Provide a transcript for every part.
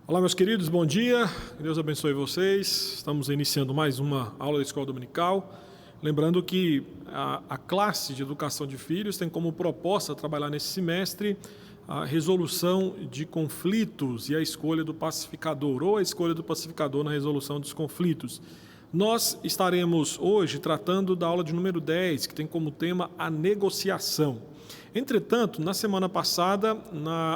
Olá, meus queridos, bom dia. Deus abençoe vocês. Estamos iniciando mais uma aula da Escola Dominical. Lembrando que a classe de educação de filhos tem como proposta trabalhar nesse semestre a resolução de conflitos e a escolha do pacificador, ou a escolha do pacificador na resolução dos conflitos. Nós estaremos hoje tratando da aula de número 10, que tem como tema a negociação. Entretanto, na semana passada,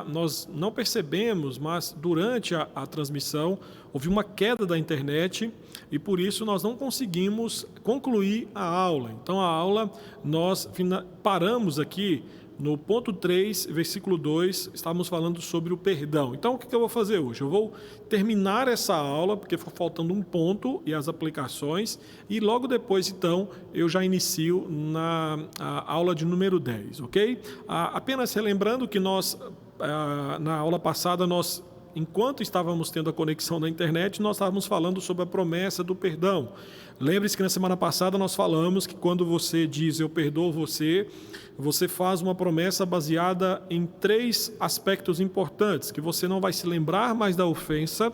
nós não percebemos, mas durante a transmissão houve uma queda da internet e por isso nós não conseguimos concluir a aula. Então a aula nós paramos aqui no ponto 3, versículo 2, estávamos falando sobre o perdão. Então, o que eu vou fazer hoje? Eu vou terminar essa aula, porque ficou faltando um ponto e as aplicações, e logo depois, então, eu já inicio na aula de número 10, ok? Apenas relembrando que nós, na aula passada, enquanto estávamos tendo a conexão da internet, nós estávamos falando sobre a promessa do perdão. Lembre-se que na semana passada nós falamos que quando você diz eu perdoo você, você faz uma promessa baseada em 3 aspectos importantes: que você não vai se lembrar mais da ofensa,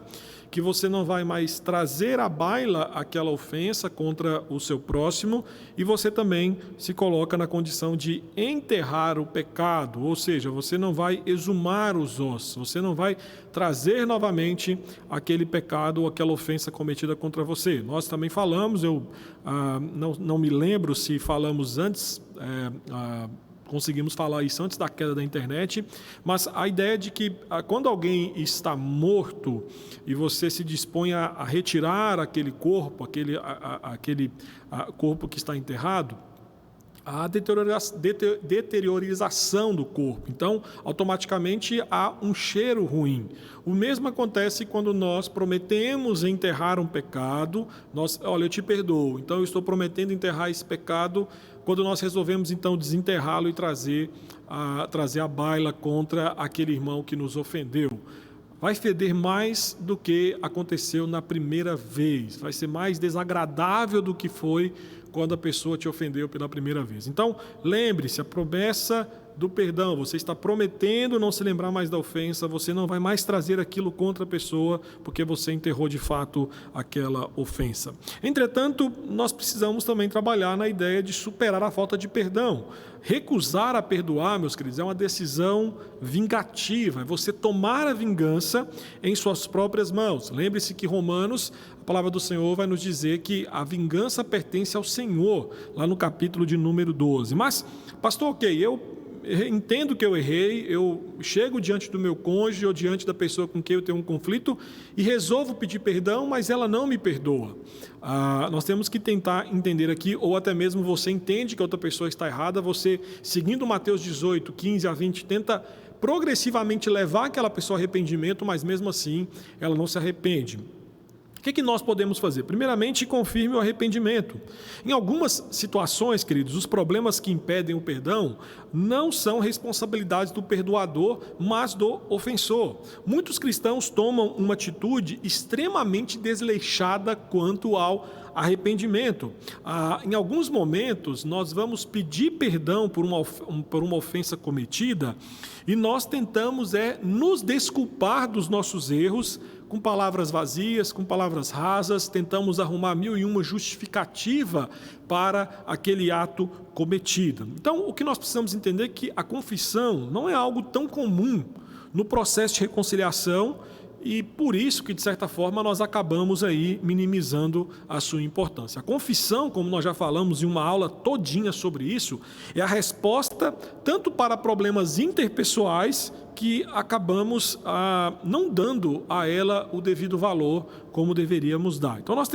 que você não vai mais trazer à baila aquela ofensa contra o seu próximo, e você também se coloca na condição de enterrar o pecado, ou seja, você não vai exumar os ossos, você não vai trazer novamente aquele pecado ou aquela ofensa cometida contra você. Nós também falamos, eu não me lembro se falamos antes, conseguimos falar isso antes da queda da internet, mas a ideia de que quando alguém está morto e você se dispõe a retirar aquele corpo, aquele corpo que está enterrado, a deteriorização do corpo. Então, automaticamente há um cheiro ruim. O mesmo acontece quando nós prometemos enterrar um pecado. Olha, eu te perdoo, então eu estou prometendo enterrar esse pecado. Quando nós resolvemos, então, desenterrá-lo e trazer a baila contra aquele irmão que nos ofendeu, vai feder mais do que aconteceu na primeira vez. Vai ser mais desagradável do que foi quando a pessoa te ofendeu pela primeira vez. Então, lembre-se, a promessa do perdão, você está prometendo não se lembrar mais da ofensa, você não vai mais trazer aquilo contra a pessoa, porque você enterrou de fato aquela ofensa. Entretanto, nós precisamos também trabalhar na ideia de superar a falta de perdão. Recusar a perdoar, meus queridos, é uma decisão vingativa, é você tomar a vingança em suas próprias mãos. Lembre-se que Romanos, a palavra do Senhor vai nos dizer que a vingança pertence ao Senhor, lá no capítulo de número 12. Mas, pastor, eu entendo que eu errei, eu chego diante do meu cônjuge ou diante da pessoa com quem eu tenho um conflito e resolvo pedir perdão, mas ela não me perdoa. Nós temos que tentar entender aqui, ou até mesmo você entende que a outra pessoa está errada, você, seguindo Mateus 18, 15 a 20, tenta progressivamente levar aquela pessoa ao arrependimento, mas mesmo assim ela não se arrepende. O que nós podemos fazer? Primeiramente, confirme o arrependimento. Em algumas situações, queridos, os problemas que impedem o perdão não são responsabilidade do perdoador, mas do ofensor. Muitos cristãos tomam uma atitude extremamente desleixada quanto ao arrependimento. Em alguns momentos, nós vamos pedir perdão por uma ofensa cometida e nós tentamos nos desculpar dos nossos erros com palavras vazias, com palavras rasas, tentamos arrumar 1001 justificativa para aquele ato cometido. Então, o que nós precisamos entender é que a confissão não é algo tão comum no processo de reconciliação e por isso que, de certa forma, nós acabamos aí minimizando a sua importância. A confissão, como nós já falamos em uma aula todinha sobre isso, é a resposta tanto para problemas interpessoais que acabamos não dando a ela o devido valor como deveríamos dar. Então nós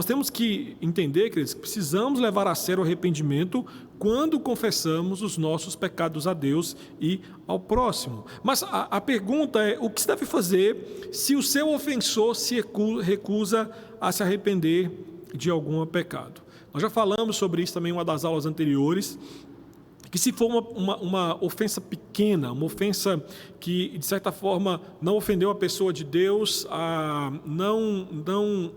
temos que entender, queridos, que precisamos levar a sério o arrependimento quando confessamos os nossos pecados a Deus e ao próximo. Mas a pergunta é, o que se deve fazer se o seu ofensor se recusa a se arrepender de algum pecado? Nós já falamos sobre isso também em uma das aulas anteriores, que se for uma ofensa pequena, uma ofensa que, de certa forma, não ofendeu a pessoa de Deus, não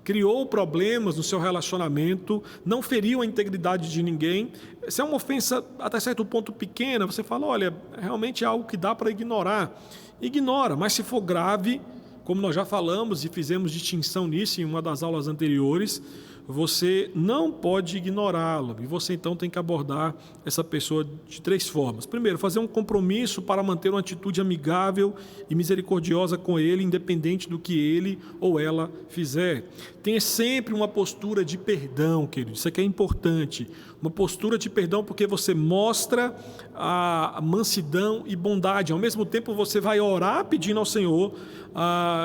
criou problemas no seu relacionamento, não feriu a integridade de ninguém, se é uma ofensa até certo ponto pequena, você fala, olha, realmente é algo que dá para ignorar. ignora. Mas se for grave, como nós já falamos e fizemos distinção nisso em uma das aulas anteriores, você não pode ignorá-lo. E você então tem que abordar essa pessoa de 3 formas. Primeiro, fazer um compromisso para manter uma atitude amigável e misericordiosa com ele, independente do que ele ou ela fizer. Tenha sempre uma postura de perdão, querido. Isso aqui é importante. Uma postura de perdão porque você mostra a mansidão e bondade. Ao mesmo tempo, você vai orar pedindo ao Senhor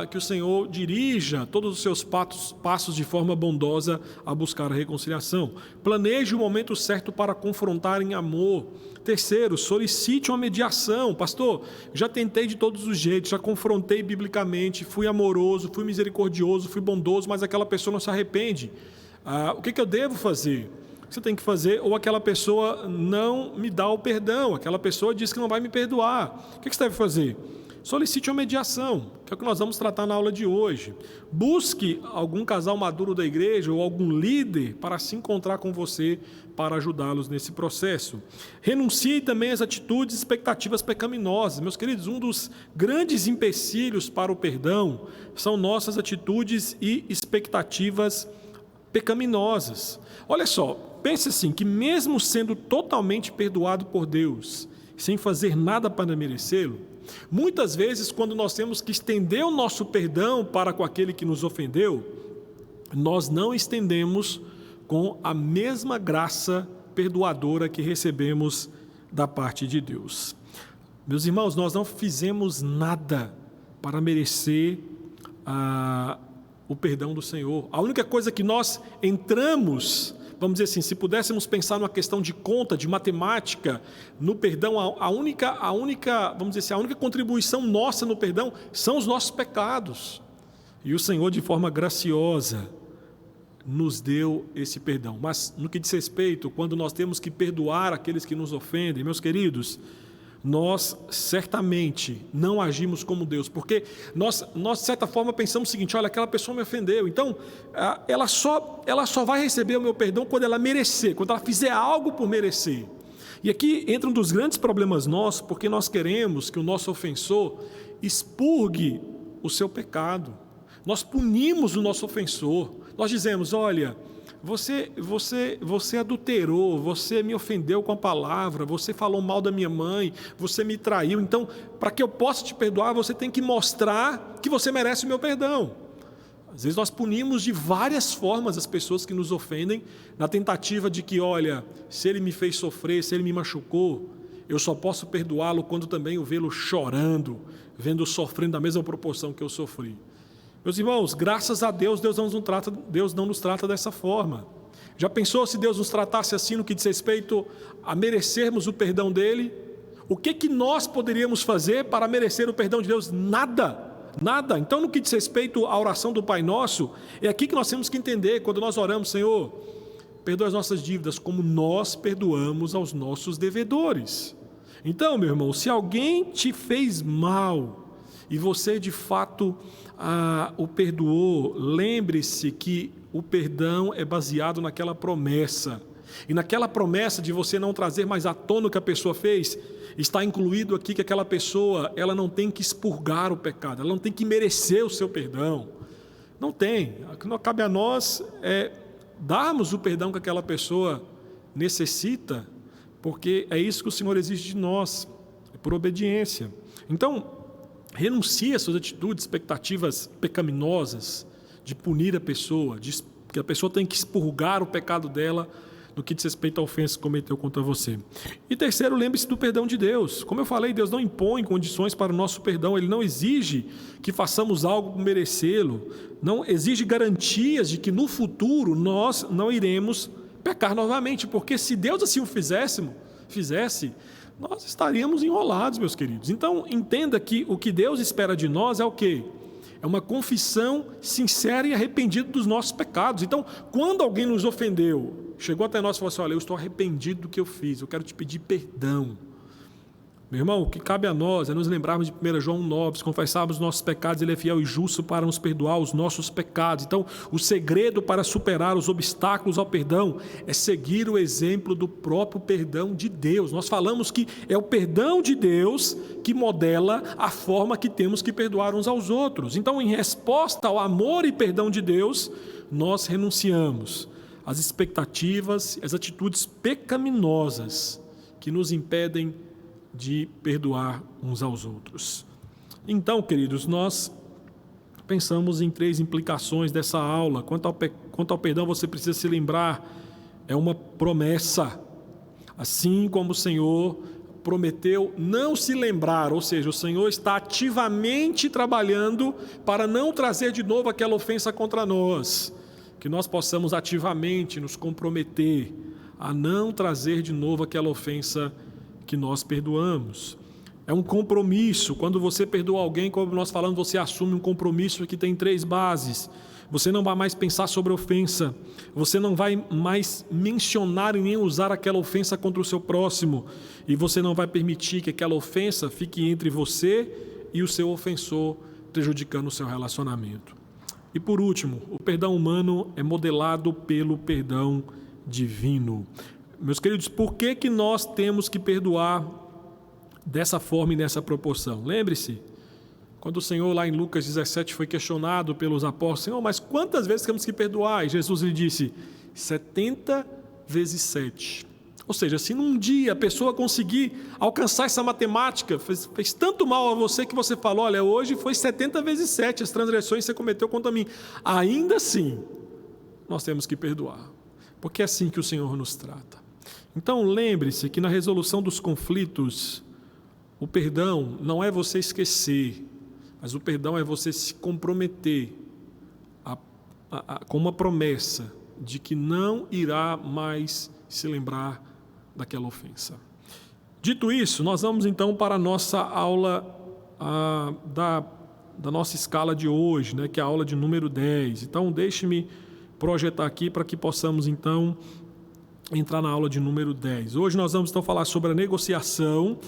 que o Senhor dirija todos os seus passos de forma bondosa a buscar a reconciliação. Planeje o momento certo para confrontar em amor. Terceiro, solicite uma mediação. Pastor, já tentei de todos os jeitos, já confrontei biblicamente, fui amoroso, fui misericordioso, fui bondoso, mas aquela pessoa não se arrepende. O que eu devo fazer? Você tem que fazer, ou aquela pessoa não me dá o perdão, aquela pessoa diz que não vai me perdoar. O que você deve fazer? Solicite uma mediação, que é o que nós vamos tratar na aula de hoje. Busque algum casal maduro da igreja ou algum líder para se encontrar com você para ajudá-los nesse processo. Renuncie também às atitudes e expectativas pecaminosas. Meus queridos, um dos grandes empecilhos para o perdão são nossas atitudes e expectativas pecaminosas. Olha só, pense assim, que mesmo sendo totalmente perdoado por Deus, sem fazer nada para merecê-lo, muitas vezes, quando nós temos que estender o nosso perdão para com aquele que nos ofendeu, nós não estendemos com a mesma graça perdoadora que recebemos da parte de Deus. Meus irmãos, nós não fizemos nada para merecer o perdão do Senhor. A única coisa que nós entramos, vamos dizer assim, se pudéssemos pensar numa questão de conta, de matemática, no perdão, a única, vamos dizer assim, a única contribuição nossa no perdão são os nossos pecados. E o Senhor, de forma graciosa, nos deu esse perdão. Mas no que diz respeito, quando nós temos que perdoar aqueles que nos ofendem, meus queridos, nós certamente não agimos como Deus, porque nós de certa forma pensamos o seguinte: olha, aquela pessoa me ofendeu, então ela só vai receber o meu perdão quando ela merecer, quando ela fizer algo por merecer. E aqui entra um dos grandes problemas nossos, porque nós queremos que o nosso ofensor expurgue o seu pecado. Nós punimos o nosso ofensor, nós dizemos: olha, você adulterou, você me ofendeu com a palavra, você falou mal da minha mãe, você me traiu, então, para que eu possa te perdoar, você tem que mostrar que você merece o meu perdão. Às vezes nós punimos de várias formas as pessoas que nos ofendem, na tentativa de que, olha, se ele me fez sofrer, se ele me machucou, eu só posso perdoá-lo quando também o vê-lo chorando, vendo-o sofrendo da mesma proporção que eu sofri. Meus irmãos, graças a Deus, Deus não nos trata dessa forma. Já pensou se Deus nos tratasse assim no que diz respeito a merecermos o perdão dEle? O que nós poderíamos fazer para merecer o perdão de Deus? Nada, nada. Então, no que diz respeito à oração do Pai Nosso, é aqui que nós temos que entender, quando nós oramos: Senhor, perdoa as nossas dívidas como nós perdoamos aos nossos devedores. Então, meu irmão, se alguém te fez mal e você de fato o perdoou, lembre-se que o perdão é baseado naquela promessa. E naquela promessa de você não trazer mais à tona o que a pessoa fez, está incluído aqui que aquela pessoa, ela não tem que expurgar o pecado, ela não tem que merecer o seu perdão. Não tem. O que não cabe a nós é darmos o perdão que aquela pessoa necessita, porque é isso que o Senhor exige de nós, é por obediência. Então, renuncie às suas atitudes, expectativas pecaminosas, de punir a pessoa, que a pessoa tem que expurgar o pecado dela no que diz respeito à ofensa que cometeu contra você. E terceiro, lembre-se do perdão de Deus. Como eu falei, Deus não impõe condições para o nosso perdão, Ele não exige que façamos algo para merecê-lo, não exige garantias de que no futuro nós não iremos pecar novamente, porque se Deus assim o fizesse, nós estaríamos enrolados, meus queridos. Então, entenda que o que Deus espera de nós é o quê? É uma confissão sincera e arrependida dos nossos pecados. Então, quando alguém nos ofendeu, chegou até nós e falou assim: olha, eu estou arrependido do que eu fiz, eu quero te pedir perdão. Meu irmão, o que cabe a nós é nos lembrarmos de 1 João 9, se confessarmos os nossos pecados, Ele é fiel e justo para nos perdoar os nossos pecados. Então, o segredo para superar os obstáculos ao perdão é seguir o exemplo do próprio perdão de Deus. Nós falamos que é o perdão de Deus que modela a forma que temos que perdoar uns aos outros. Então, em resposta ao amor e perdão de Deus, nós renunciamos às expectativas, às atitudes pecaminosas que nos impedem de perdoar uns aos outros. Então, queridos, nós pensamos em 3 implicações dessa aula. Quanto ao perdão, você precisa se lembrar, é uma promessa. Assim como o Senhor prometeu não se lembrar, ou seja, o Senhor está ativamente trabalhando para não trazer de novo aquela ofensa contra nós. Que nós possamos ativamente nos comprometer a não trazer de novo aquela ofensa que nós perdoamos. É um compromisso. Quando você perdoa alguém, como nós falamos, você assume um compromisso que tem 3 bases. Você não vai mais pensar sobre ofensa. Você não vai mais mencionar e nem usar aquela ofensa contra o seu próximo. E você não vai permitir que aquela ofensa fique entre você e o seu ofensor, prejudicando o seu relacionamento. E por último, o perdão humano é modelado pelo perdão divino. Meus queridos, por que nós temos que perdoar dessa forma e nessa proporção? Lembre-se, quando o Senhor lá em Lucas 17 foi questionado pelos apóstolos, Senhor, mas quantas vezes temos que perdoar? E Jesus lhe disse, 70 vezes 7. Ou seja, se num dia a pessoa conseguir alcançar essa matemática, fez tanto mal a você que você falou, olha, hoje foi 70 vezes 7 as transgressões que você cometeu contra mim. Ainda assim, nós temos que perdoar, porque é assim que o Senhor nos trata. Então lembre-se que na resolução dos conflitos, o perdão não é você esquecer, mas o perdão é você se comprometer com uma promessa de que não irá mais se lembrar daquela ofensa. Dito isso, nós vamos então para a nossa aula da nossa escala de hoje, né, que é a aula de número 10. Então deixe-me projetar aqui para que possamos então entrar na aula de número 10. Hoje nós vamos então falar sobre a negociação.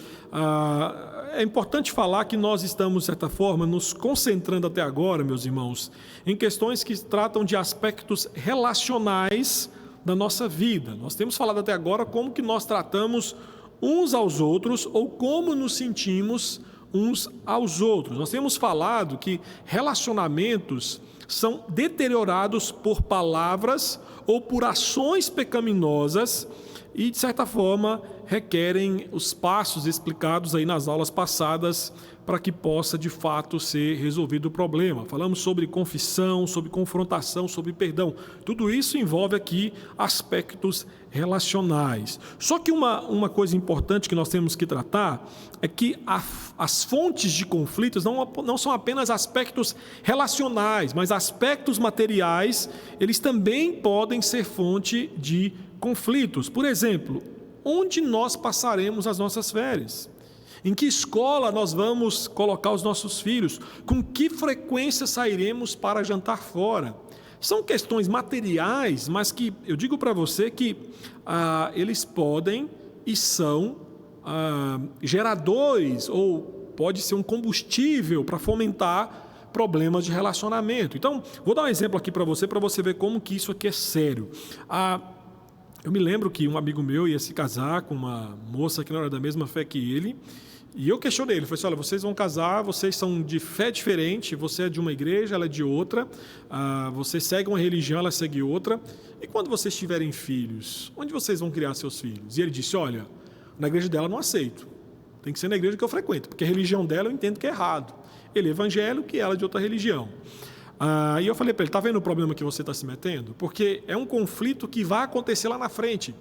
É importante falar que nós estamos, de certa forma, nos concentrando até agora, meus irmãos, em questões que tratam de aspectos relacionais da nossa vida. Nós temos falado até agora como que nós tratamos uns aos outros ou como nos sentimos uns aos outros. Nós temos falado que relacionamentos são deteriorados por palavras ou por ações pecaminosas e, de certa forma, requerem os passos explicados aí nas aulas passadas para que possa, de fato, ser resolvido o problema. Falamos sobre confissão, sobre confrontação, sobre perdão. Tudo isso envolve aqui aspectos relacionais. Só que uma coisa importante que nós temos que tratar é que as fontes de conflitos não são apenas aspectos relacionais, mas aspectos materiais, eles também podem ser fonte de conflitos. Por exemplo, onde nós passaremos as nossas férias? Em que escola nós vamos colocar os nossos filhos? Com que frequência sairemos para jantar fora? São questões materiais, mas que eu digo para você que eles podem e são geradores ou pode ser um combustível para fomentar problemas de relacionamento. Então, vou dar um exemplo aqui para você ver como que isso aqui é sério. Eu me lembro que um amigo meu ia se casar com uma moça que não era da mesma fé que ele, e eu questionei ele, falei assim, olha, vocês vão casar, vocês são de fé diferente, você é de uma igreja, ela é de outra, você segue uma religião, ela segue outra, e quando vocês tiverem filhos, onde vocês vão criar seus filhos? E ele disse, olha, na igreja dela eu não aceito, tem que ser na igreja que eu frequento, porque a religião dela eu entendo que é errado, ele é evangélico e ela é de outra religião. E eu falei para ele, está vendo o problema que você está se metendo? Porque é um conflito que vai acontecer lá na frente.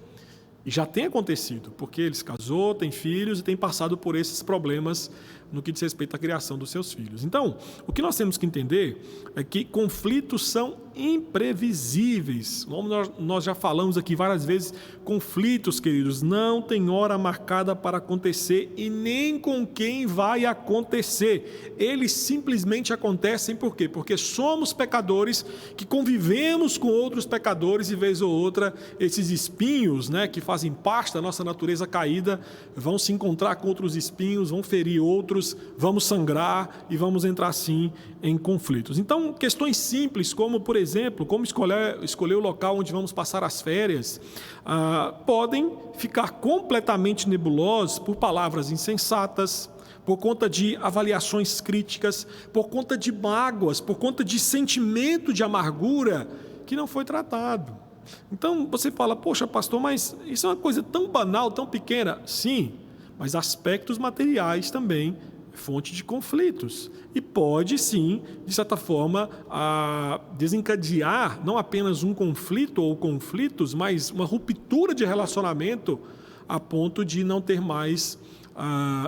E já tem acontecido, porque ele se casou, tem filhos e tem passado por esses problemas no que diz respeito à criação dos seus filhos. Então, o que nós temos que entender é que conflitos são imprevisíveis. Como nós já falamos aqui várias vezes, conflitos, queridos, não tem hora marcada para acontecer e nem com quem vai acontecer. Eles simplesmente acontecem por quê? Porque somos pecadores que convivemos com outros pecadores e vez ou outra esses espinhos, né, que fazem parte da nossa natureza caída, vão se encontrar com outros espinhos, vão ferir outros, vamos sangrar e vamos entrar sim em conflitos. Então, questões simples como, por exemplo, como escolher o local onde vamos passar as férias, podem ficar completamente nebulosos por palavras insensatas, por conta de avaliações críticas, por conta de mágoas, por conta de sentimento de amargura que não foi tratado. Então você fala, poxa pastor, mas isso é uma coisa tão banal, tão pequena. Sim, mas aspectos materiais também é fonte de conflitos. E pode sim, de certa forma, desencadear não apenas um conflito ou conflitos, mas uma ruptura de relacionamento a ponto de não ter mais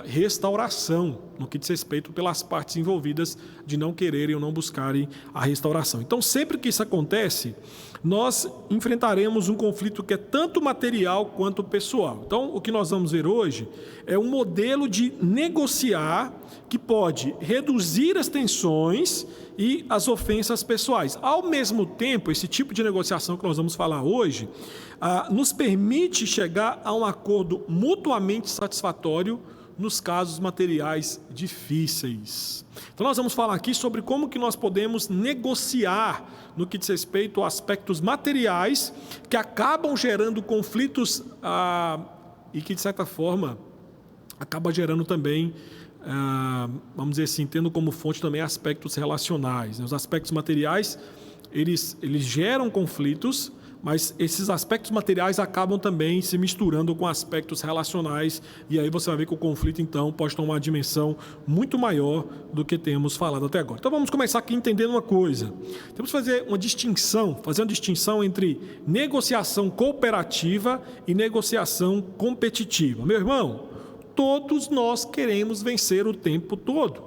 restauração, no que diz respeito pelas partes envolvidas de não quererem ou não buscarem a restauração. Então, sempre que isso acontece, nós enfrentaremos um conflito que é tanto material quanto pessoal. Então, o que nós vamos ver hoje é um modelo de negociar que pode reduzir as tensões e as ofensas pessoais. Ao mesmo tempo, esse tipo de negociação que nós vamos falar hoje nos permite chegar a um acordo mutuamente satisfatório nos casos materiais difíceis. Então nós vamos falar aqui sobre como que nós podemos negociar no que diz respeito a aspectos materiais que acabam gerando conflitos e que de certa forma acaba gerando também, vamos dizer assim, tendo como fonte também aspectos relacionais. Os aspectos materiais, eles geram conflitos, mas esses aspectos materiais acabam também se misturando com aspectos relacionais, e aí você vai ver que o conflito, então, pode tomar uma dimensão muito maior do que temos falado até agora. Então vamos começar aqui entendendo uma coisa. Temos que fazer uma distinção entre negociação cooperativa e negociação competitiva. Meu irmão, todos nós queremos vencer o tempo todo.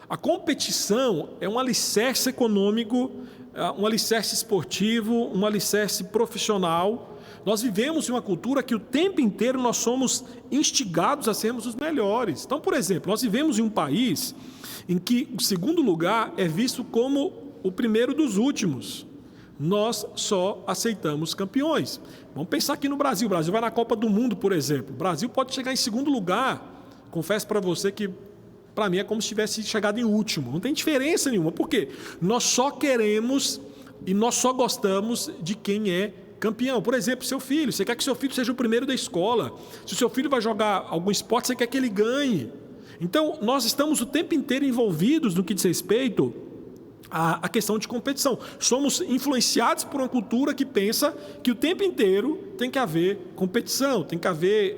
A competição é um alicerce econômico, um alicerce esportivo, um alicerce profissional. Nós vivemos em uma cultura que o tempo inteiro nós somos instigados a sermos os melhores. Então, por exemplo, nós vivemos em um país em que o segundo lugar é visto como o primeiro dos últimos. Nós só aceitamos campeões. Vamos pensar aqui no Brasil. O Brasil vai na Copa do Mundo, por exemplo. O Brasil pode chegar em segundo lugar. Confesso para você que para mim é como se tivesse chegado em último. Não tem diferença nenhuma. Por quê? Nós só queremos e nós só gostamos de quem é campeão. Por exemplo, seu filho. Você quer que seu filho seja o primeiro da escola. Se o seu filho vai jogar algum esporte, você quer que ele ganhe. Então, nós estamos o tempo inteiro envolvidos no que diz respeito à questão de competição. Somos influenciados por uma cultura que pensa que o tempo inteiro tem que haver competição, tem que haver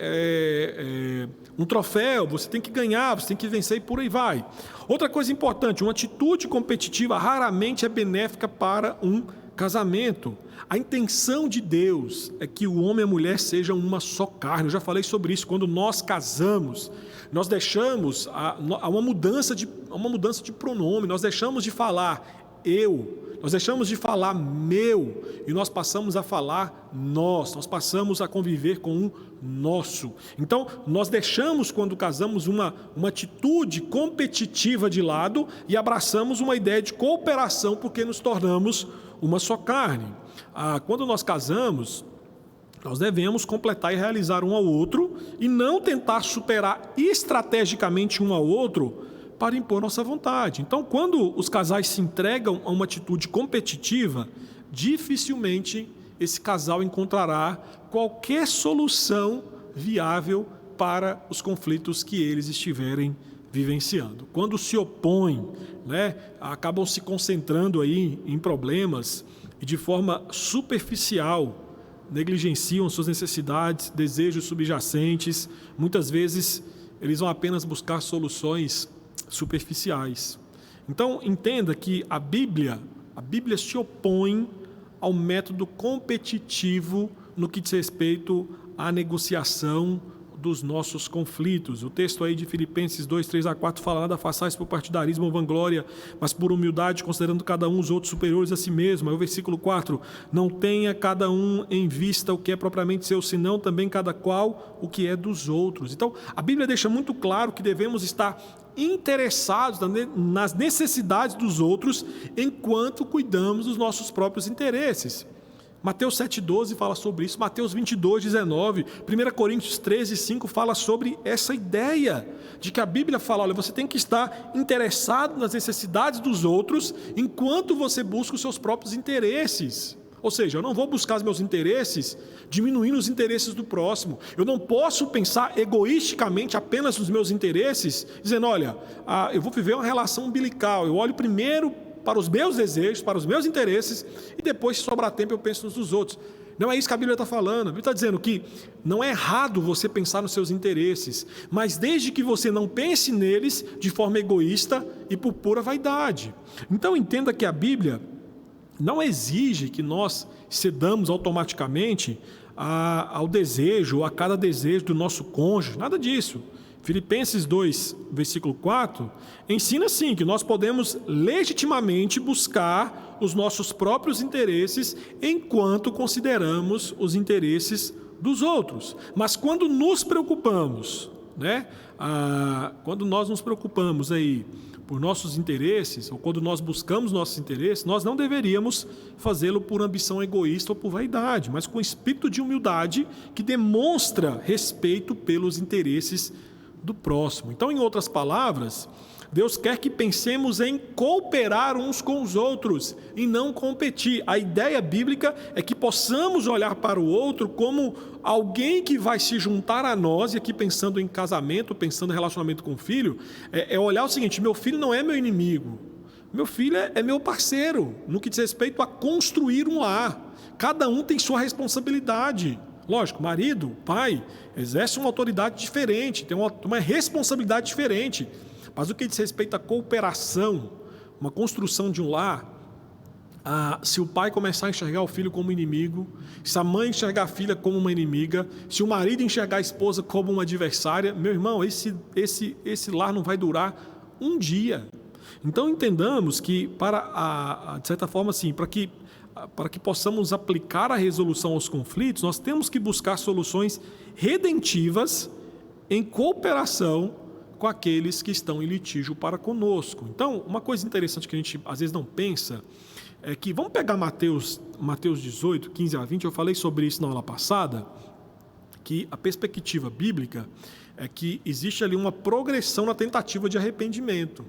um troféu, você tem que ganhar, você tem que vencer e por aí vai. Outra coisa importante, uma atitude competitiva raramente é benéfica para um casamento. A intenção de Deus é que o homem e a mulher sejam uma só carne. Eu já falei sobre isso. Quando nós casamos, nós deixamos uma mudança de pronome, nós deixamos de falar eu, nós deixamos de falar meu e nós passamos a falar nós passamos a conviver com um nosso. Então, nós deixamos, quando casamos, uma atitude competitiva de lado e abraçamos uma ideia de cooperação porque nos tornamos uma só carne. Quando nós casamos, nós devemos completar e realizar um ao outro e não tentar superar estrategicamente um ao outro para impor nossa vontade. Então, quando os casais se entregam a uma atitude competitiva, dificilmente esse casal encontrará qualquer solução viável para os conflitos que eles estiverem vivenciando. Quando se opõem, acabam se concentrando aí em problemas e de forma superficial negligenciam suas necessidades, desejos subjacentes. Muitas vezes eles vão apenas buscar soluções superficiais. Então, entenda que a Bíblia se opõe ao método competitivo no que diz respeito à negociação dos nossos conflitos. O texto aí de Filipenses 2, 3 a 4 fala: nada façais por partidarismo ou vanglória, mas por humildade, considerando cada um os outros superiores a si mesmo. Aí o versículo 4: não tenha cada um em vista o que é propriamente seu, senão também cada qual o que é dos outros. Então, a Bíblia deixa muito claro que devemos estar interessados nas necessidades dos outros, enquanto cuidamos dos nossos próprios interesses. Mateus 7,12 fala sobre isso, Mateus 22,19, 1 Coríntios 13,5 fala sobre essa ideia de que a Bíblia fala: olha, você tem que estar interessado nas necessidades dos outros, enquanto você busca os seus próprios interesses. Ou seja, eu não vou buscar os meus interesses diminuindo os interesses do próximo. Eu não posso pensar egoisticamente apenas nos meus interesses, dizendo: olha, eu vou viver uma relação umbilical, eu olho primeiro para os meus desejos, para os meus interesses, e depois, se sobrar tempo, eu penso nos dos outros. Não é isso que a Bíblia está falando. A Bíblia está dizendo que não é errado você pensar nos seus interesses, mas desde que você não pense neles de forma egoísta e por pura vaidade. Então entenda que a Bíblia não exige que nós cedamos automaticamente ao desejo, a cada desejo do nosso cônjuge, nada disso. Filipenses 2, versículo 4, ensina sim que nós podemos legitimamente buscar os nossos próprios interesses enquanto consideramos os interesses dos outros. Mas quando nos preocupamos, quando nós nos preocupamos aí por nossos interesses, ou quando nós buscamos nossos interesses, nós não deveríamos fazê-lo por ambição egoísta ou por vaidade, mas com espírito de humildade que demonstra respeito pelos interesses do próximo. Então, em outras palavras, Deus quer que pensemos em cooperar uns com os outros e não competir. A ideia bíblica é que possamos olhar para o outro como alguém que vai se juntar a nós, e aqui pensando em casamento, pensando em relacionamento com o filho, é olhar o seguinte: meu filho não é meu inimigo, meu filho é meu parceiro, no que diz respeito a construir um lar. Cada um tem sua responsabilidade. Lógico, marido, pai, exerce uma autoridade diferente, tem uma responsabilidade diferente. Mas o que diz respeito à cooperação, uma construção de um lar, se o pai começar a enxergar o filho como inimigo, se a mãe enxergar a filha como uma inimiga, se o marido enxergar a esposa como uma adversária, meu irmão, esse lar não vai durar um dia. Então entendamos que, de certa forma, assim, para que possamos aplicar a resolução aos conflitos, nós temos que buscar soluções redentivas em cooperação com aqueles que estão em litígio para conosco. Então, uma coisa interessante que a gente às vezes não pensa é que, vamos pegar Mateus 18, 15 a 20, eu falei sobre isso na aula passada, que a perspectiva bíblica é que existe ali uma progressão na tentativa de arrependimento.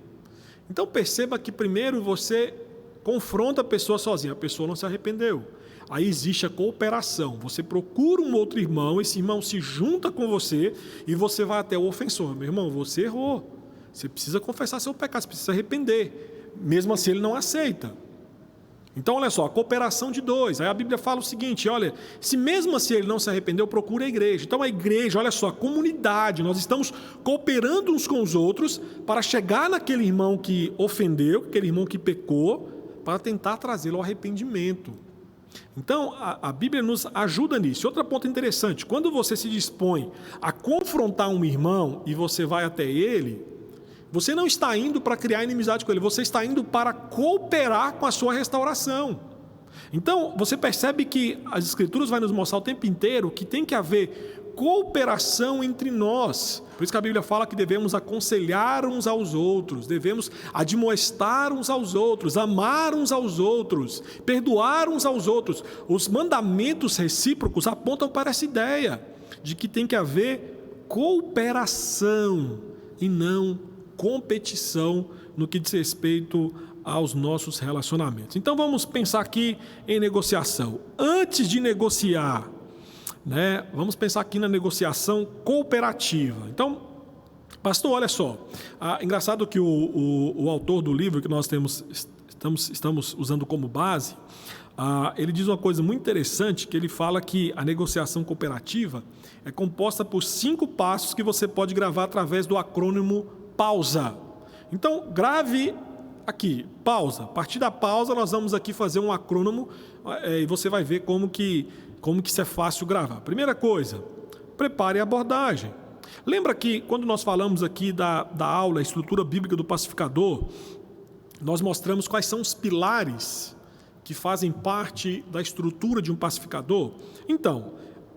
Então perceba que primeiro você confronta a pessoa sozinha, a pessoa não se arrependeu. Aí existe a cooperação, você procura um outro irmão, esse irmão se junta com você e você vai até o ofensor. Meu irmão, você errou, você precisa confessar seu pecado, você precisa se arrepender, mesmo assim ele não aceita. Então olha só, a cooperação de dois. Aí a Bíblia fala o seguinte: olha, se mesmo assim ele não se arrependeu, procura a igreja. Então a igreja, olha só, a comunidade, nós estamos cooperando uns com os outros para chegar naquele irmão que ofendeu, aquele irmão que pecou, para tentar trazê-lo ao arrependimento. Então, a Bíblia nos ajuda nisso. Outro ponto interessante: quando você se dispõe a confrontar um irmão e você vai até ele, você não está indo para criar inimizade com ele, você está indo para cooperar com a sua restauração. Então, você percebe que as Escrituras vão nos mostrar o tempo inteiro que tem que haver cooperação entre nós. Por isso que a Bíblia fala que devemos aconselhar uns aos outros, devemos admoestar uns aos outros, amar uns aos outros, perdoar uns aos outros. Os mandamentos recíprocos apontam para essa ideia de que tem que haver cooperação e não competição no que diz respeito aos nossos relacionamentos. Então vamos pensar aqui em negociação. Antes de negociar, vamos pensar aqui na negociação cooperativa. Então, pastor, olha só, engraçado que o autor do livro que nós estamos usando como base, ele diz uma coisa muito interessante, que ele fala que a negociação cooperativa é composta por 5 passos que você pode gravar através do acrônimo PAUSA. Então, grave aqui, pausa. A partir da pausa, nós vamos aqui fazer um acrônimo e você vai ver como que isso é fácil gravar. Primeira coisa, prepare a abordagem. Lembra que quando nós falamos aqui da aula, a estrutura bíblica do pacificador, nós mostramos quais são os pilares que fazem parte da estrutura de um pacificador? Então,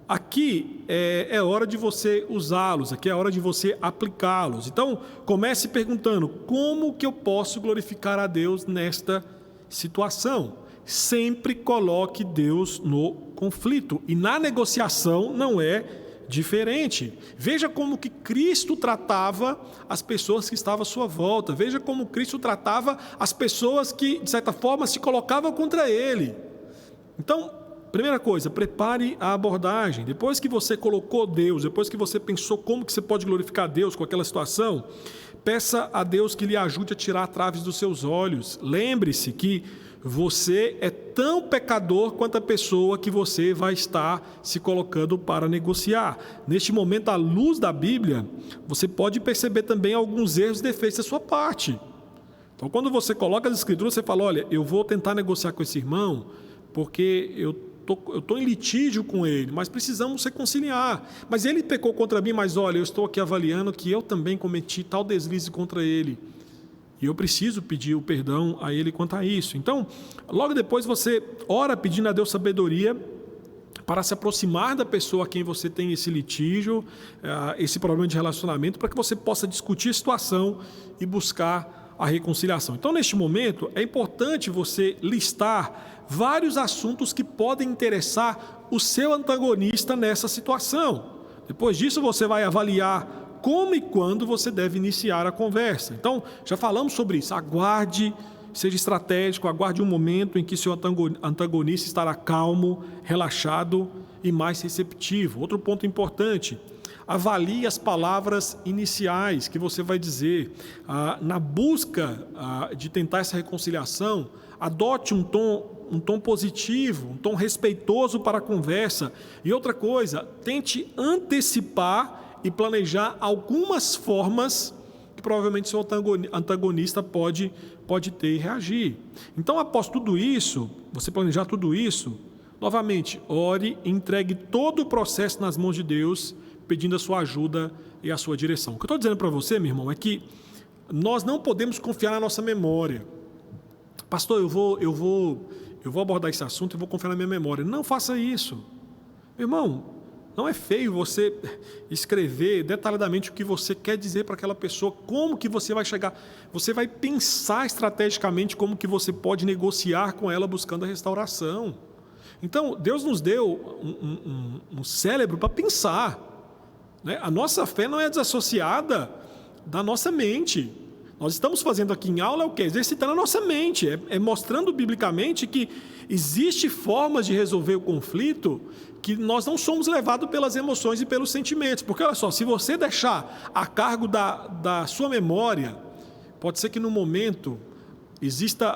aqui é hora de você usá-los, aqui é hora de você aplicá-los. Então, comece perguntando: como que eu posso glorificar a Deus nesta situação? Sempre coloque Deus no conflito. E na negociação não é diferente. Veja como que Cristo tratava as pessoas que estavam à sua volta. Veja como Cristo tratava as pessoas que, de certa forma, se colocavam contra Ele. Então, primeira coisa, prepare a abordagem. Depois que você colocou Deus, depois que você pensou como que você pode glorificar Deus com aquela situação, peça a Deus que lhe ajude a tirar traves dos seus olhos. Lembre-se que você é tão pecador quanto a pessoa que você vai estar se colocando para negociar. Neste momento, à luz da Bíblia, você pode perceber também alguns erros e defeitos da sua parte. Então, quando você coloca as Escrituras, você fala: olha, eu vou tentar negociar com esse irmão porque eu estou em litígio com ele, mas precisamos reconciliar. Mas ele pecou contra mim, mas olha, eu estou aqui avaliando que eu também cometi tal deslize contra ele. E eu preciso pedir o perdão a ele quanto a isso. Então, logo depois você ora pedindo a Deus sabedoria para se aproximar da pessoa a quem você tem esse litígio, esse problema de relacionamento, para que você possa discutir a situação e buscar a reconciliação. Então, neste momento, é importante você listar vários assuntos que podem interessar o seu antagonista nessa situação. Depois disso, você vai avaliar como e quando você deve iniciar a conversa. Então, já falamos sobre isso. Aguarde, seja estratégico, aguarde um momento em que seu antagonista estará calmo, relaxado e mais receptivo. Outro ponto importante: avalie as palavras iniciais que você vai dizer. Na busca de tentar essa reconciliação, adote um tom positivo, um tom respeitoso para a conversa. E outra coisa, tente antecipar e planejar algumas formas que provavelmente seu antagonista pode ter e reagir. Então, após tudo isso, você planejar tudo isso, novamente, ore e entregue todo o processo nas mãos de Deus, pedindo a sua ajuda e a sua direção. O que eu estou dizendo para você, meu irmão, é que nós não podemos confiar na nossa memória. Pastor, eu vou abordar esse assunto e vou confiar na minha memória. Não faça isso. Meu irmão, não é feio você escrever detalhadamente o que você quer dizer para aquela pessoa, como que você vai chegar. Você vai pensar estrategicamente como que você pode negociar com ela buscando a restauração. Então, Deus nos deu um cérebro para pensar, né? A nossa fé não é desassociada da nossa mente. Nós estamos fazendo aqui em aula o quê? Exercitando a nossa mente, mostrando biblicamente que existe formas de resolver o conflito que nós não somos levados pelas emoções e pelos sentimentos. Porque olha só, se você deixar a cargo da sua memória, pode ser que no momento exista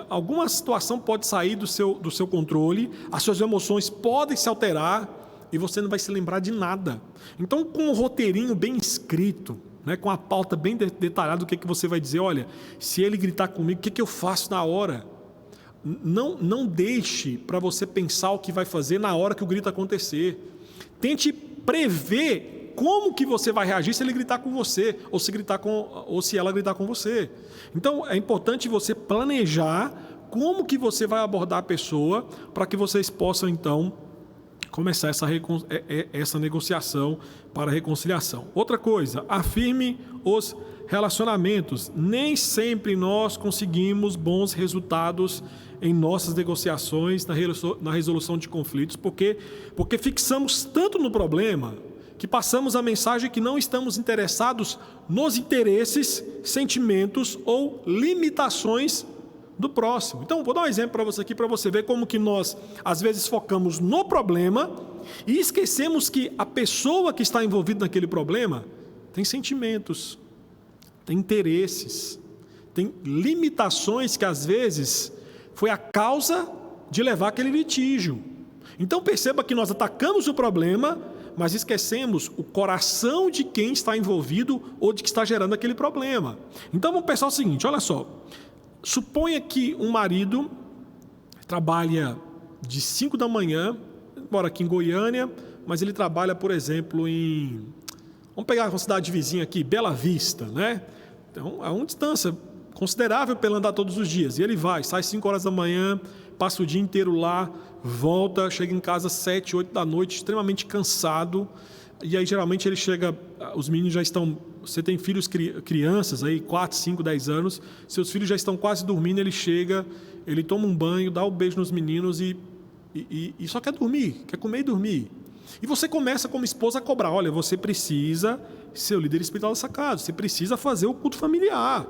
alguma situação pode sair do seu controle, as suas emoções podem se alterar e você não vai se lembrar de nada. Então, com um roteirinho bem escrito, né, com a pauta bem detalhada do que você vai dizer: olha, se ele gritar comigo, o que eu faço na hora? Não deixe para você pensar o que vai fazer na hora que o grito acontecer. Tente prever como que você vai reagir se ele gritar com você, ou se ela gritar com você. Então, é importante você planejar como que você vai abordar a pessoa para que vocês possam, então, começar essa negociação para a reconciliação. Outra coisa, afirme os relacionamentos. Nem sempre nós conseguimos bons resultados em nossas negociações, na resolução de conflitos, porque fixamos tanto no problema que passamos a mensagem que não estamos interessados nos interesses, sentimentos ou limitações do próximo. Então, vou dar um exemplo para você aqui, para você ver como que nós, às vezes, focamos no problema e esquecemos que a pessoa que está envolvida naquele problema tem sentimentos, tem interesses, tem limitações que, às vezes, foi a causa de levar aquele litígio. Então, perceba que nós atacamos o problema, mas esquecemos o coração de quem está envolvido ou de que está gerando aquele problema. Então, vamos pensar o seguinte, olha só. Suponha que um marido trabalha de 5 da manhã, mora aqui em Goiânia, mas ele trabalha, por exemplo, vamos pegar uma cidade vizinha aqui, Bela Vista, né? Então, é uma distância considerável para ele andar todos os dias. E ele sai 5 horas da manhã, passa o dia inteiro lá, volta, chega em casa 7, 8 da noite, extremamente cansado. E aí, geralmente, ele chega, os meninos já estão... Você tem filhos, crianças aí, 4, 5, 10 anos, seus filhos já estão quase dormindo, ele chega, ele toma um banho, dá um beijo nos meninos e só quer dormir, quer comer e dormir. E você começa, como esposa, a cobrar. Olha, você precisa ser o líder espiritual dessa casa, você precisa fazer o culto familiar.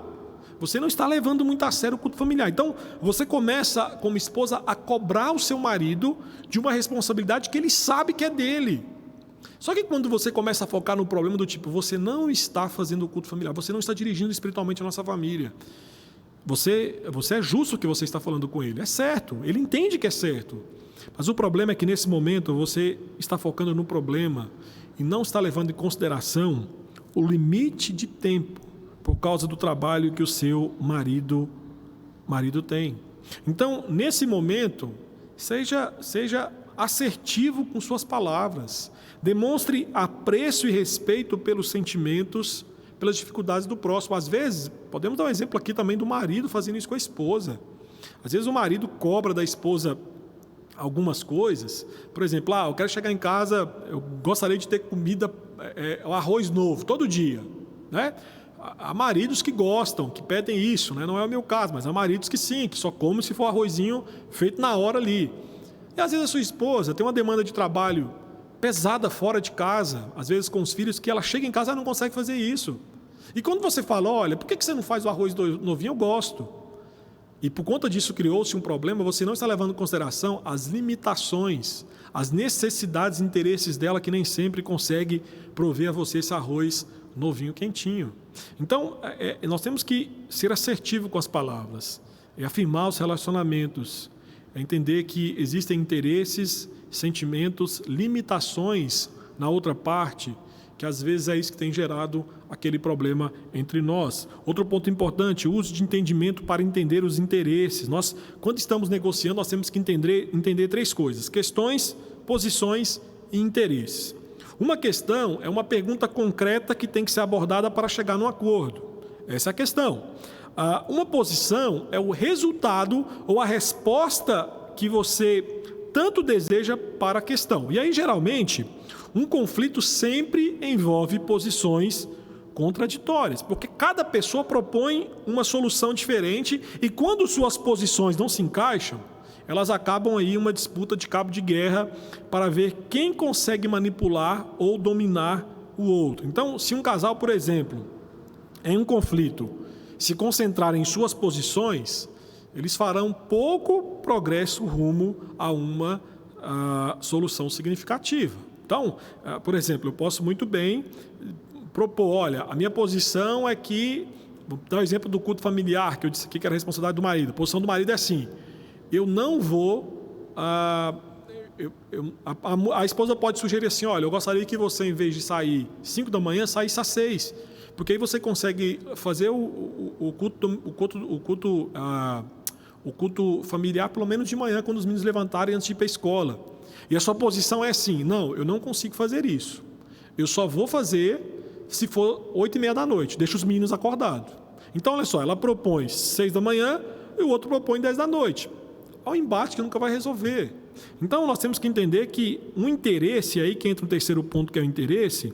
Você não está levando muito a sério o culto familiar. Então, você começa, como esposa, a cobrar o seu marido de uma responsabilidade que ele sabe que é dele. Só que quando você começa a focar no problema do tipo, você não está fazendo o culto familiar, você não está dirigindo espiritualmente a nossa família. Você é justo o que você está falando com ele, é certo, ele entende que é certo. Mas o problema é que nesse momento você está focando no problema e não está levando em consideração o limite de tempo por causa do trabalho que o seu marido tem. Então, nesse momento, seja assertivo com suas palavras. Demonstre apreço e respeito pelos sentimentos, pelas dificuldades do próximo. Às vezes, podemos dar um exemplo aqui também do marido fazendo isso com a esposa. Às vezes o marido cobra da esposa algumas coisas. Por exemplo, eu quero chegar em casa, eu gostaria de ter comida, arroz novo, todo dia, né? Há maridos que gostam, que pedem isso, né? Não é o meu caso, mas há maridos que sim, que só comem se for arrozinho feito na hora ali. E às vezes a sua esposa tem uma demanda de trabalho pesada fora de casa, às vezes com os filhos, que ela chega em casa e não consegue fazer isso. E quando você fala, olha, por que você não faz o arroz novinho? Eu gosto. E por conta disso criou-se um problema, você não está levando em consideração as limitações, as necessidades e interesses dela, que nem sempre consegue prover a você esse arroz novinho, quentinho. Então, nós temos que ser assertivo com as palavras, afirmar os relacionamentos, entender que existem interesses, sentimentos, limitações na outra parte, que às vezes é isso que tem gerado aquele problema entre nós. Outro ponto importante, o uso de entendimento para entender os interesses. Nós, quando estamos negociando, nós temos que entender 3 coisas: questões, posições e interesses. Uma questão é uma pergunta concreta que tem que ser abordada para chegar num acordo. Essa é a questão. Uma posição é o resultado ou a resposta que você tanto deseja para a questão. E aí, geralmente, um conflito sempre envolve posições contraditórias, porque cada pessoa propõe uma solução diferente e quando suas posições não se encaixam, elas acabam aí uma disputa de cabo de guerra para ver quem consegue manipular ou dominar o outro. Então, se um casal, por exemplo, em um conflito, se concentrar em suas posições, eles farão pouco progresso rumo a uma solução significativa. Então, por exemplo, eu posso muito bem propor, olha, a minha posição é que, vou dar o exemplo do culto familiar, que eu disse aqui que era a responsabilidade do marido. A posição do marido é assim: eu não vou... a esposa pode sugerir assim, olha, eu gostaria que você, em vez de sair 5 da manhã, saísse às 6, porque aí você consegue fazer o culto familiar pelo menos de manhã, quando os meninos levantarem antes de ir para a escola. E a sua posição é assim: não, eu não consigo fazer isso, eu só vou fazer se for 8h30 da noite, deixa os meninos acordados. Então, olha só, ela propõe 6 da manhã e o outro propõe 10 da noite. Há um embate que nunca vai resolver. Então, nós temos que entender que um interesse, aí que entra um terceiro ponto, que é o interesse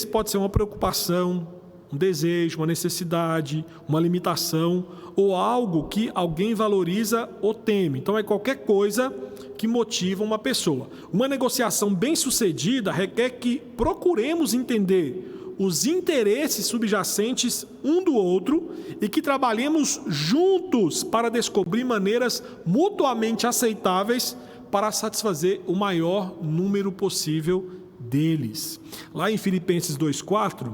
pode ser uma preocupação, um desejo, uma necessidade, uma limitação ou algo que alguém valoriza ou teme. Então, é qualquer coisa que motiva uma pessoa. Uma negociação bem-sucedida requer que procuremos entender os interesses subjacentes um do outro e que trabalhemos juntos para descobrir maneiras mutuamente aceitáveis para satisfazer o maior número possível deles. Lá em Filipenses 2,4,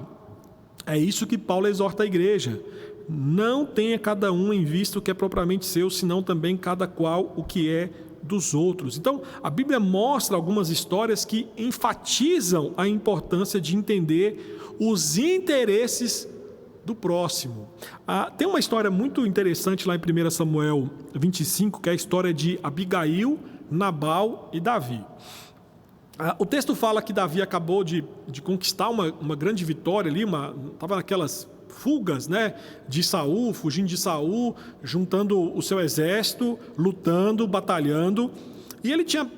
é isso que Paulo exorta a igreja: não tenha cada um em vista o que é propriamente seu, senão também cada qual o que é dos outros. Então, a Bíblia mostra algumas histórias que enfatizam a importância de entender os interesses do próximo. Tem uma história muito interessante lá em 1 Samuel 25, que é a história de Abigail, Nabal e Davi. O texto fala que Davi acabou de conquistar uma grande vitória ali, estava naquelas fugas, né, de Saul, fugindo de Saul, juntando o seu exército, lutando, batalhando, e ele tinha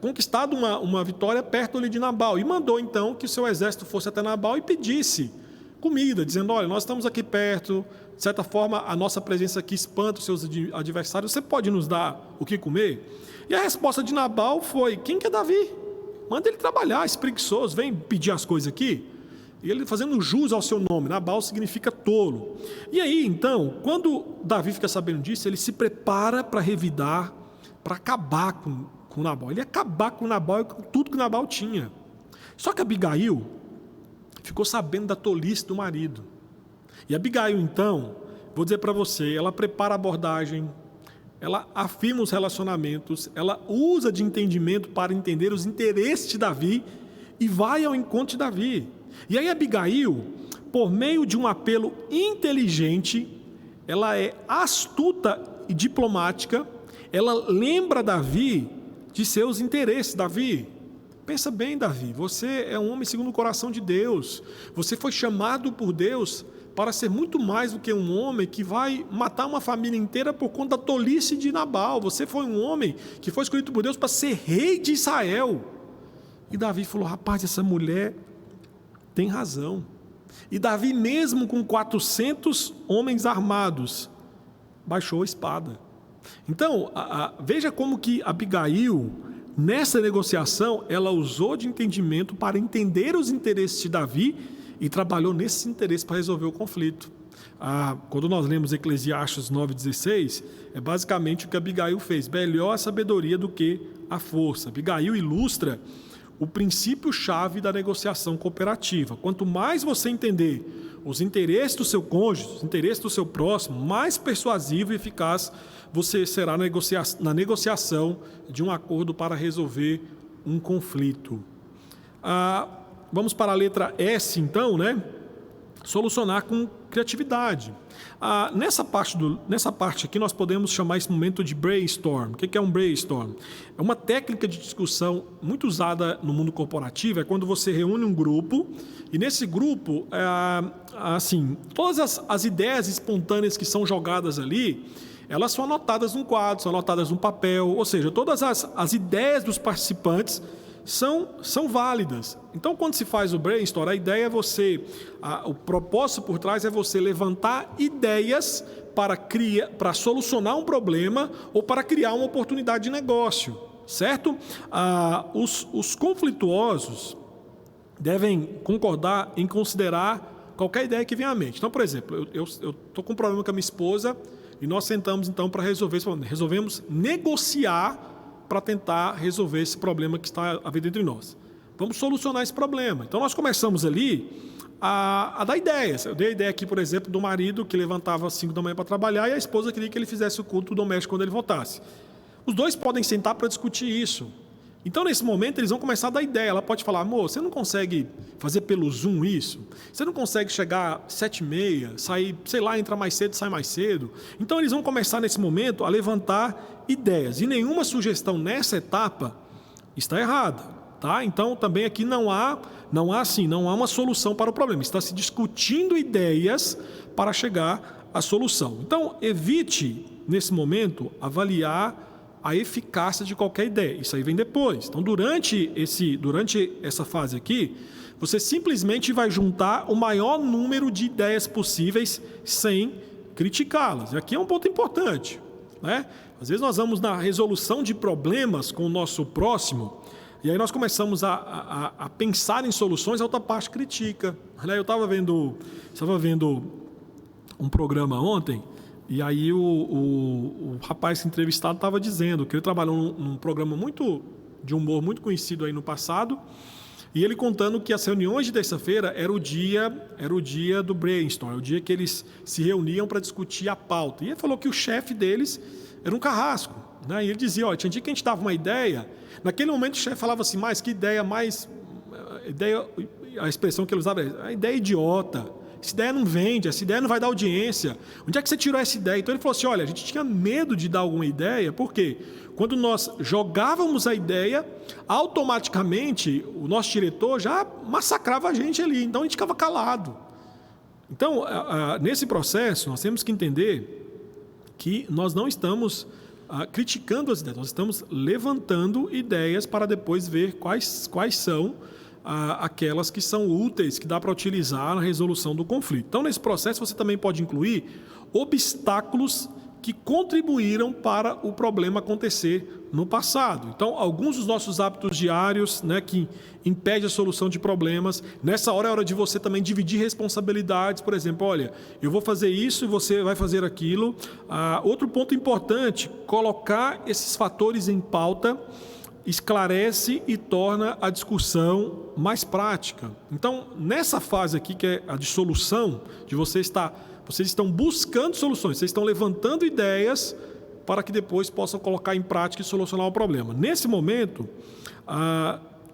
conquistado uma vitória perto ali de Nabal, e mandou então que o seu exército fosse até Nabal e pedisse comida, dizendo: olha, nós estamos aqui perto, de certa forma a nossa presença aqui espanta os seus adversários, você pode nos dar o que comer? E a resposta de Nabal foi: quem que é Davi? Manda ele trabalhar, esse preguiçoso, vem pedir as coisas aqui. E ele fazendo jus ao seu nome. Nabal significa tolo. E aí, então, quando Davi fica sabendo disso, ele se prepara para revidar, para acabar com Nabal. Ele ia acabar com Nabal e com tudo que Nabal tinha. Só que Abigail ficou sabendo da tolice do marido. E Abigail, então, vou dizer para você, ela prepara a abordagem, ela afirma os relacionamentos, ela usa de entendimento para entender os interesses de Davi e vai ao encontro de Davi. E aí Abigail, por meio de um apelo inteligente, ela é astuta e diplomática, ela lembra Davi de seus interesses. Davi, pensa bem, Davi, você é um homem segundo o coração de Deus, você foi chamado por Deus para ser muito mais do que um homem que vai matar uma família inteira por conta da tolice de Nabal. Você foi um homem que foi escolhido por Deus para ser rei de Israel. E Davi falou: rapaz, essa mulher tem razão. E Davi, mesmo com 400 homens armados, baixou a espada. Então, veja como que Abigail, nessa negociação, ela usou de entendimento para entender os interesses de Davi e trabalhou nesse interesse para resolver o conflito. Quando nós lemos Eclesiastes 9,16, é basicamente o que Abigail fez: melhor a sabedoria do que a força. Abigail ilustra o princípio-chave da negociação cooperativa. Quanto mais você entender os interesses do seu cônjuge, os interesses do seu próximo, mais persuasivo e eficaz você será na negociação de um acordo para resolver um conflito. Vamos para a letra S, então, né? Solucionar com criatividade. Nessa parte aqui, nós podemos chamar esse momento de brainstorm. O que é um brainstorm? É uma técnica de discussão muito usada no mundo corporativo. É quando você reúne um grupo e nesse grupo, todas as ideias espontâneas que são jogadas ali, elas são anotadas num quadro, são anotadas num papel, ou seja, todas as ideias dos participantes são válidas. Então, quando se faz o brainstorm, a ideia é o propósito por trás é você levantar ideias para solucionar um problema ou para criar uma oportunidade de negócio, certo? Os conflituosos devem concordar em considerar qualquer ideia que venha à mente. Então, por exemplo, eu estou com um problema com a minha esposa e nós sentamos então para resolver esse problema. Resolvemos negociar para tentar resolver esse problema que está havendo entre nós. Vamos solucionar esse problema. Então, nós começamos ali a dar ideias. Eu dei a ideia aqui, por exemplo, do marido que levantava às 5 da manhã para trabalhar e a esposa queria que ele fizesse o culto doméstico quando ele voltasse. Os dois podem sentar para discutir isso. Então, nesse momento, eles vão começar a dar ideia. Ela pode falar: amor, você não consegue fazer pelo Zoom isso? Você não consegue chegar às 7h30, sair, sei lá, entrar mais cedo, sair mais cedo? Então, eles vão começar, nesse momento, a levantar ideias. E nenhuma sugestão nessa etapa está errada, tá? Então, também aqui não há uma solução para o problema. Está se discutindo ideias para chegar à solução. Então, evite, nesse momento, avaliar a eficácia de qualquer ideia. Isso aí vem depois. Então, durante essa fase aqui, você simplesmente vai juntar o maior número de ideias possíveis sem criticá-las. E aqui é um ponto importante, né? Às vezes nós vamos na resolução de problemas com o nosso próximo e aí nós começamos a pensar em soluções, a outra parte critica. Eu estava vendo um programa ontem. E aí o rapaz entrevistado estava dizendo que ele trabalhou num programa de humor muito conhecido aí no passado, e ele contando que as reuniões de terça-feira era o dia do brainstorm, o dia que eles se reuniam para discutir a pauta. E ele falou que o chefe deles era um carrasco, né? E ele dizia: tinha dia que a gente dava uma ideia, naquele momento o chefe falava assim: mas que ideia mais... a expressão que ele usava é a ideia idiota. essa ideia não vende, essa ideia não vai dar audiência. Onde é que você tirou essa ideia? Então ele falou assim, olha, a gente tinha medo de dar alguma ideia, por quê? Quando nós jogávamos a ideia, automaticamente o nosso diretor já massacrava a gente ali, então a gente ficava calado. Então, nesse processo, nós temos que entender que nós não estamos criticando as ideias, nós estamos levantando ideias para depois ver quais são aquelas que são úteis, que dá para utilizar na resolução do conflito. Então, nesse processo, você também pode incluir obstáculos que contribuíram para o problema acontecer no passado. Então, alguns dos nossos hábitos diários, né, que impedem a solução de problemas, nessa hora é hora de você também dividir responsabilidades. Por exemplo, olha, eu vou fazer isso e você vai fazer aquilo. Outro ponto importante, colocar esses fatores em pauta esclarece e torna a discussão mais prática. Então, nessa fase aqui, que é a de solução, de vocês estão buscando soluções, vocês estão levantando ideias para que depois possam colocar em prática e solucionar o problema. Nesse momento,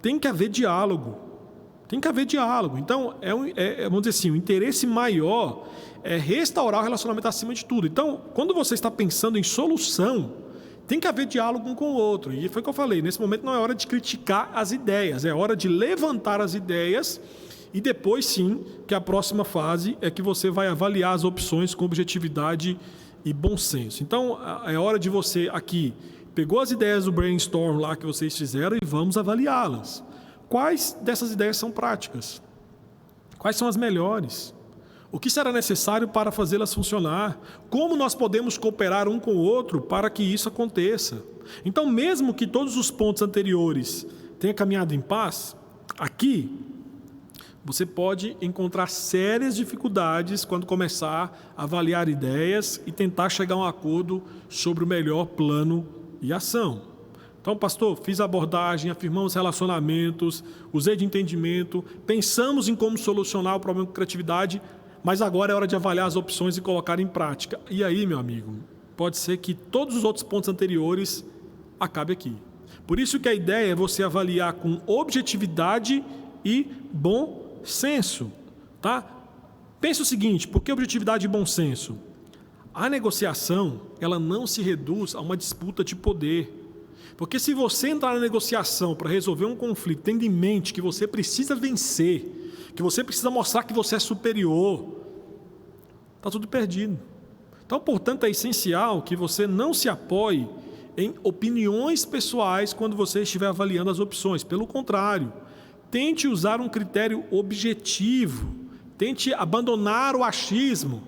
tem que haver diálogo. Tem que haver diálogo. Então, vamos dizer assim, o interesse maior é restaurar o relacionamento acima de tudo. Então, quando você está pensando em solução, tem que haver diálogo um com o outro. E foi o que eu falei, nesse momento não é hora de criticar as ideias, é hora de levantar as ideias e depois sim, que a próxima fase é que você vai avaliar as opções com objetividade e bom senso. Então, é hora de você aqui, pegou as ideias do brainstorm lá que vocês fizeram e vamos avaliá-las. Quais dessas ideias são práticas? Quais são as melhores? O que será necessário para fazê-las funcionar? Como nós podemos cooperar um com o outro para que isso aconteça? Então, mesmo que todos os pontos anteriores tenham caminhado em paz, aqui você pode encontrar sérias dificuldades quando começar a avaliar ideias e tentar chegar a um acordo sobre o melhor plano e ação. Então, pastor, fiz a abordagem, afirmamos relacionamentos, usei de entendimento, pensamos em como solucionar o problema com criatividade, mas agora é hora de avaliar as opções e colocar em prática. E aí, meu amigo, pode ser que todos os outros pontos anteriores acabem aqui. Por isso que a ideia é você avaliar com objetividade e bom senso, tá? Pense o seguinte, por que objetividade e bom senso? A negociação, ela não se reduz a uma disputa de poder. Porque se você entrar na negociação para resolver um conflito, tendo em mente que você precisa vencer, que você precisa mostrar que você é superior, está tudo perdido. Então, portanto, é essencial que você não se apoie em opiniões pessoais quando você estiver avaliando as opções. Pelo contrário, tente usar um critério objetivo, tente abandonar o achismo,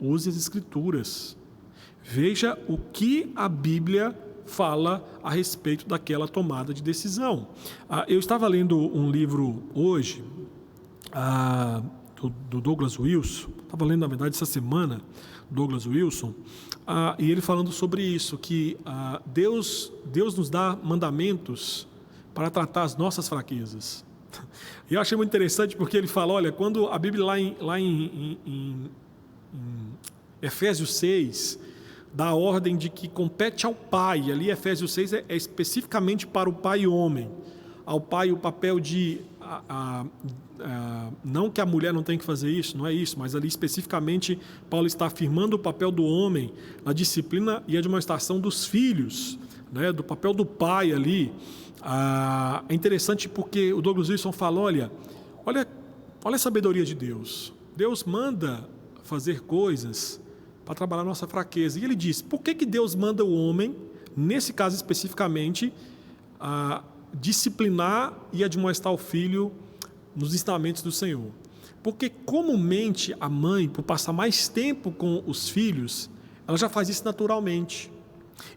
use as escrituras. Veja o que a Bíblia fala a respeito daquela tomada de decisão. Eu estava lendo um livro hoje, do Douglas Wilson, estava lendo na verdade essa semana, Douglas Wilson, e ele falando sobre isso, que Deus nos dá mandamentos para tratar as nossas fraquezas. E eu achei muito interessante porque ele fala, olha, quando a Bíblia lá em Efésios 6, dá a ordem de que compete ao pai, ali Efésios 6 é especificamente para o pai e homem, ao pai o papel de não que a mulher não tem que fazer isso, não é isso, mas ali especificamente Paulo está afirmando o papel do homem na disciplina e admoestação dos filhos, né, do papel do pai ali. É interessante porque o Douglas Wilson fala, olha a sabedoria de Deus. Deus manda fazer coisas para trabalhar a nossa fraqueza. E ele diz, por que Deus manda o homem, nesse caso especificamente, disciplinar e admoestar o filho nos ensinamentos do Senhor? Porque comumente a mãe, por passar mais tempo com os filhos, ela já faz isso naturalmente.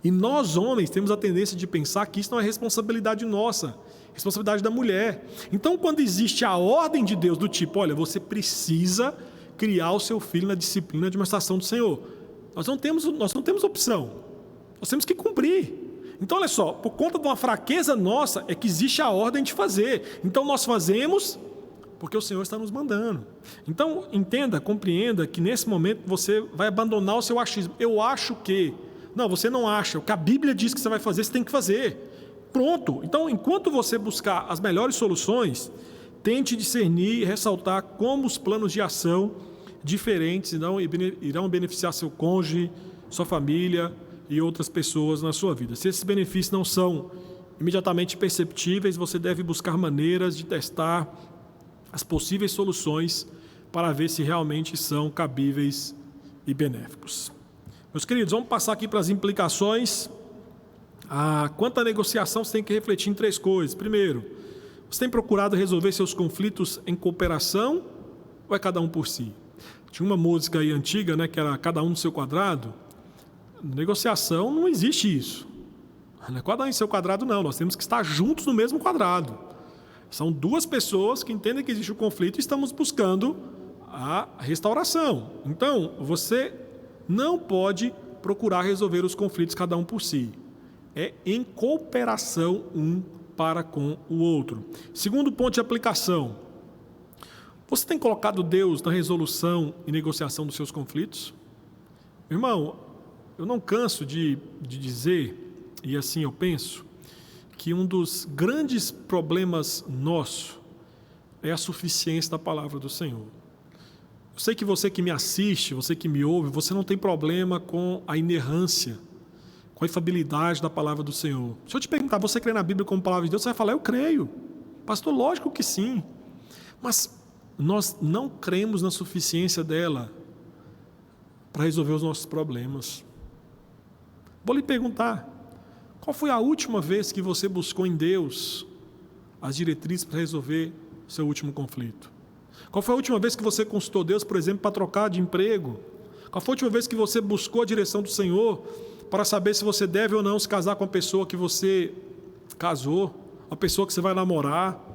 E nós homens temos a tendência de pensar que isso não é responsabilidade nossa, responsabilidade da mulher. Então, quando existe a ordem de Deus do tipo, olha, você precisa criar o seu filho na disciplina de administração do Senhor, nós não temos opção, nós temos que cumprir. Então, olha só, por conta de uma fraqueza nossa é que existe a ordem de fazer. Então, nós fazemos porque o Senhor está nos mandando. Então, entenda, compreenda que nesse momento você vai abandonar o seu achismo. Eu acho que... Não, você não acha. O que a Bíblia diz que você vai fazer, você tem que fazer. Pronto. Então, enquanto você buscar as melhores soluções, tente discernir e ressaltar como os planos de ação diferentes irão beneficiar seu cônjuge, sua família e outras pessoas na sua vida. Se esses benefícios não são imediatamente perceptíveis, você deve buscar maneiras de testar as possíveis soluções para ver se realmente são cabíveis e benéficos. Meus queridos, vamos passar aqui para as implicações. Quanto à negociação, você tem que refletir em 3 coisas. Primeiro, você tem procurado resolver seus conflitos em cooperação ou é cada um por si? Tinha uma música aí antiga, né, que era cada um no seu quadrado. Negociação não existe isso. Não é cada um em seu quadrado, não. Nós temos que estar juntos no mesmo quadrado. São 2 pessoas que entendem que existe o conflito e estamos buscando a restauração. Então, você não pode procurar resolver os conflitos cada um por si. É em cooperação um para com o outro. Segundo ponto de aplicação. Você tem colocado Deus na resolução e negociação dos seus conflitos? Irmão, eu não canso de dizer, e assim eu penso, que um dos grandes problemas nosso é a suficiência da palavra do Senhor. Eu sei que você que me assiste, você que me ouve, você não tem problema com a inerrância, com a infalibilidade da palavra do Senhor. Se eu te perguntar, você crê na Bíblia como palavra de Deus? Você vai falar, eu creio. Pastor, lógico que sim. Mas nós não cremos na suficiência dela para resolver os nossos problemas. Vou lhe perguntar, qual foi a última vez que você buscou em Deus as diretrizes para resolver seu último conflito? Qual foi a última vez que você consultou Deus, por exemplo, para trocar de emprego? Qual foi a última vez que você buscou a direção do Senhor para saber se você deve ou não se casar com a pessoa que você casou, a pessoa que você vai namorar,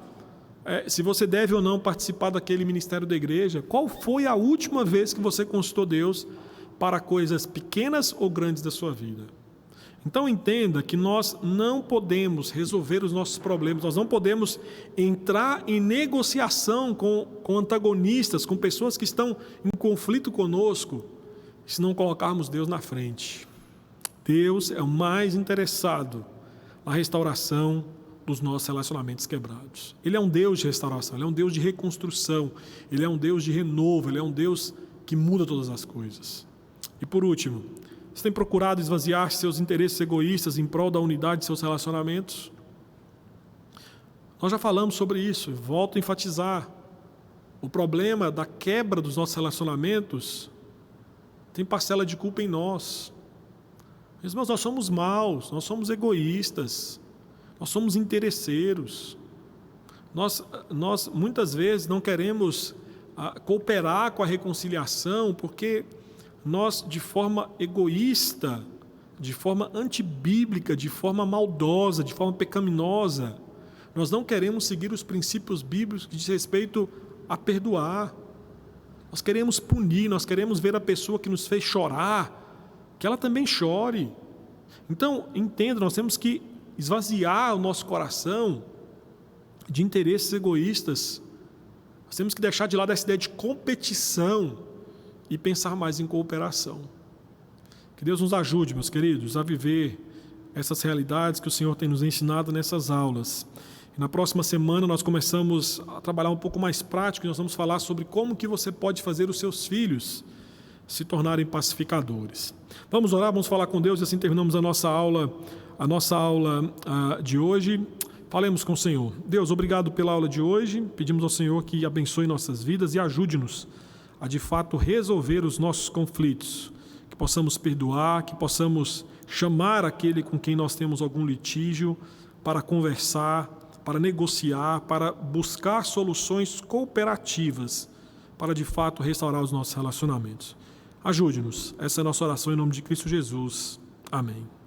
se você deve ou não participar daquele ministério da igreja? Qual foi a última vez que você consultou Deus para coisas pequenas ou grandes da sua vida? Então entenda que nós não podemos resolver os nossos problemas, nós não podemos entrar em negociação com antagonistas, com pessoas que estão em conflito conosco, se não colocarmos Deus na frente. Deus é o mais interessado na restauração dos nossos relacionamentos quebrados. Ele é um Deus de restauração, Ele é um Deus de reconstrução, Ele é um Deus de renovo, Ele é um Deus que muda todas as coisas. E por último, você tem procurado esvaziar seus interesses egoístas em prol da unidade de seus relacionamentos? Nós já falamos sobre isso, volto a enfatizar. O problema da quebra dos nossos relacionamentos tem parcela de culpa em nós. Irmãos, nós somos maus, nós somos egoístas, nós somos interesseiros. Nós muitas vezes não queremos cooperar com a reconciliação porque nós, de forma egoísta, de forma antibíblica, de forma maldosa, de forma pecaminosa, nós não queremos seguir os princípios bíblicos que diz respeito a perdoar. Nós queremos punir, nós queremos ver a pessoa que nos fez chorar, que ela também chore. Então, entenda, nós temos que esvaziar o nosso coração de interesses egoístas. Nós temos que deixar de lado essa ideia de competição e pensar mais em cooperação. Que Deus nos ajude, meus queridos, a viver essas realidades que o Senhor tem nos ensinado nessas aulas. E na próxima semana nós começamos a trabalhar um pouco mais prático e nós vamos falar sobre como que você pode fazer os seus filhos se tornarem pacificadores. Vamos orar, vamos falar com Deus e assim terminamos a nossa aula de hoje. Falemos com o Senhor. Deus, obrigado pela aula de hoje. Pedimos ao Senhor que abençoe nossas vidas e ajude-nos a de fato resolver os nossos conflitos, que possamos perdoar, que possamos chamar aquele com quem nós temos algum litígio para conversar, para negociar, para buscar soluções cooperativas, para de fato restaurar os nossos relacionamentos. Ajude-nos. Essa é a nossa oração em nome de Cristo Jesus. Amém.